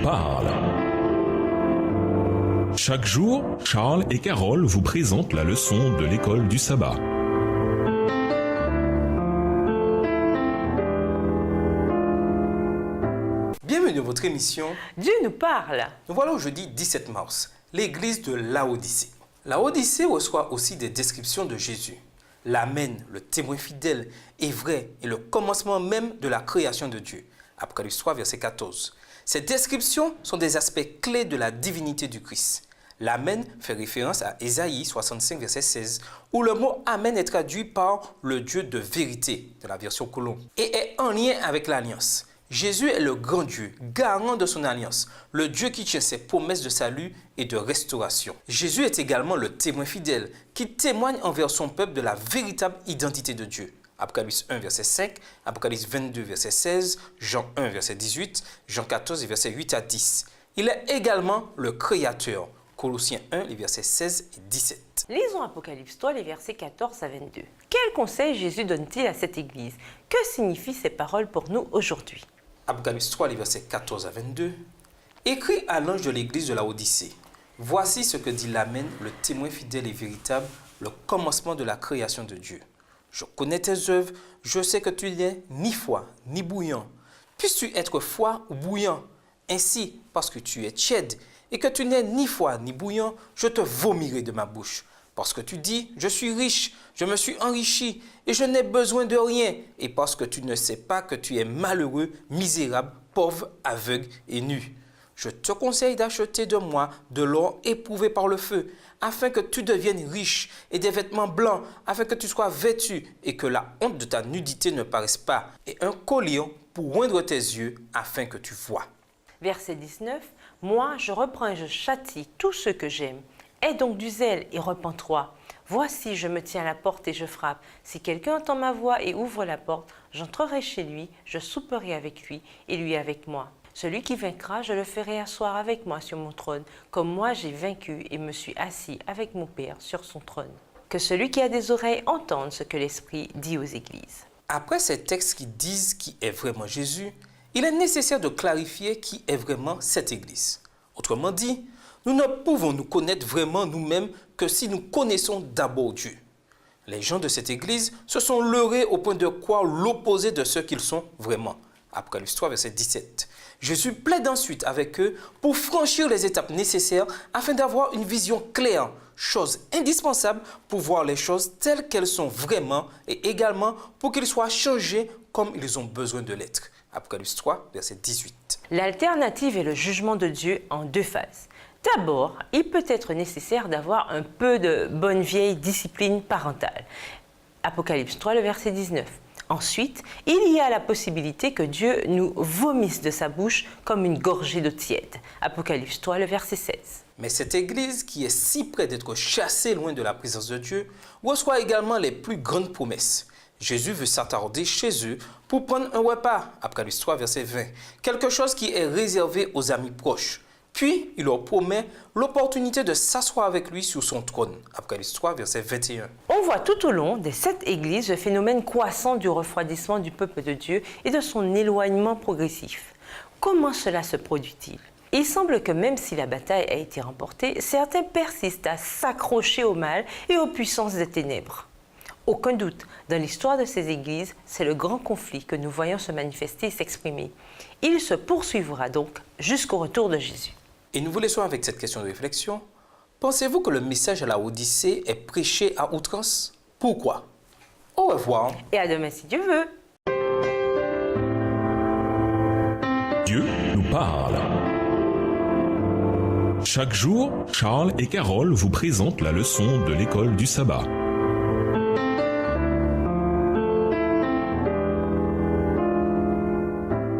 parle. Chaque jour, Charles et Carole vous présentent la leçon de l'école du sabbat. Bienvenue dans votre émission Dieu nous parle. Nous voilà au jeudi 17 mars, l'église de Laodicée. Laodicée reçoit aussi des descriptions de Jésus. L'Amen, le témoin fidèle et vrai, est le commencement même de la création de Dieu. Apocalypse 3, verset 14. Ces descriptions sont des aspects clés de la divinité du Christ. L'Amen fait référence à Ésaïe 65, verset 16, où le mot Amen est traduit par le Dieu de vérité, de la version Colombe, et est en lien avec l'alliance. Jésus est le grand Dieu, garant de son alliance, le Dieu qui tient ses promesses de salut et de restauration. Jésus est également le témoin fidèle qui témoigne envers son peuple de la véritable identité de Dieu. Apocalypse 1, verset 5, Apocalypse 22, verset 16, Jean 1, verset 18, Jean 14, verset 8 à 10. Il est également le Créateur. Colossiens 1, les versets 16 et 17. Lisons Apocalypse 3, les versets 14 à 22. Quel conseil Jésus donne-t-il à cette église? Que signifient ces paroles pour nous aujourd'hui? Apocalypse 3, les versets 14 à 22. Écrit à l'ange de l'église de Laodicée. Voici ce que dit l'Amen, le témoin fidèle et véritable, le commencement de la création de Dieu. Je connais tes œuvres, je sais que tu n'es ni froid ni bouillant. Puisses-tu être froid ou bouillant? Ainsi, parce que tu es tiède et que tu n'es ni froid ni bouillant, je te vomirai de ma bouche. Parce que tu dis, je suis riche, je me suis enrichi et je n'ai besoin de rien. Et parce que tu ne sais pas que tu es malheureux, misérable, pauvre, aveugle et nu. Je te conseille d'acheter de moi de l'or éprouvé par le feu, afin que tu deviennes riche, et des vêtements blancs, afin que tu sois vêtu, et que la honte de ta nudité ne paraisse pas, et un collier pour oindre tes yeux, afin que tu vois. Verset 19. Moi, je reprends et je châtie tout ce que j'aime. Aie donc du zèle et repens-toi. Voici, je me tiens à la porte et je frappe. Si quelqu'un entend ma voix et ouvre la porte, j'entrerai chez lui, je souperai avec lui et lui avec moi. Celui qui vaincra, je le ferai asseoir avec moi sur mon trône, comme moi j'ai vaincu et me suis assis avec mon Père sur son trône. Que celui qui a des oreilles entende ce que l'Esprit dit aux églises. Après ces textes qui disent qui est vraiment Jésus, il est nécessaire de clarifier qui est vraiment cette église. Autrement dit, nous ne pouvons nous connaître vraiment nous-mêmes que si nous connaissons d'abord Dieu. Les gens de cette église se sont leurrés au point de croire l'opposé de ce qu'ils sont vraiment. Apocalypse 3, verset 17. Jésus plaide ensuite avec eux pour franchir les étapes nécessaires afin d'avoir une vision claire, chose indispensable pour voir les choses telles qu'elles sont vraiment et également pour qu'ils soient changés comme ils ont besoin de l'être. Apocalypse 3, verset 18. L'alternative est le jugement de Dieu en deux phases. D'abord, il peut être nécessaire d'avoir un peu de bonne vieille discipline parentale. Apocalypse 3, le verset 19. Ensuite, il y a la possibilité que Dieu nous vomisse de sa bouche comme une gorgée d'eau tiède. Apocalypse 3, le verset 16. Mais cette église, qui est si près d'être chassée loin de la présence de Dieu, reçoit également les plus grandes promesses. Jésus veut s'attarder chez eux pour prendre un repas. Apocalypse 3, verset 20. Quelque chose qui est réservé aux amis proches. Puis, il leur promet l'opportunité de s'asseoir avec lui sur son trône. Apocalypse 3, verset 21. On voit tout au long des 7 églises le phénomène croissant du refroidissement du peuple de Dieu et de son éloignement progressif. Comment cela se produit-il? Il semble que même si la bataille a été remportée, certains persistent à s'accrocher au mal et aux puissances des ténèbres. Aucun doute, dans l'histoire de ces églises, c'est le grand conflit que nous voyons se manifester et s'exprimer. Il se poursuivra donc jusqu'au retour de Jésus. Et nous vous laissons avec cette question de réflexion. Pensez-vous que le message à la Odyssée est prêché à outrance? Pourquoi? Au revoir. Et à demain si Dieu veut. Dieu nous parle. Chaque jour, Charles et Carole vous présentent la leçon de l'école du sabbat.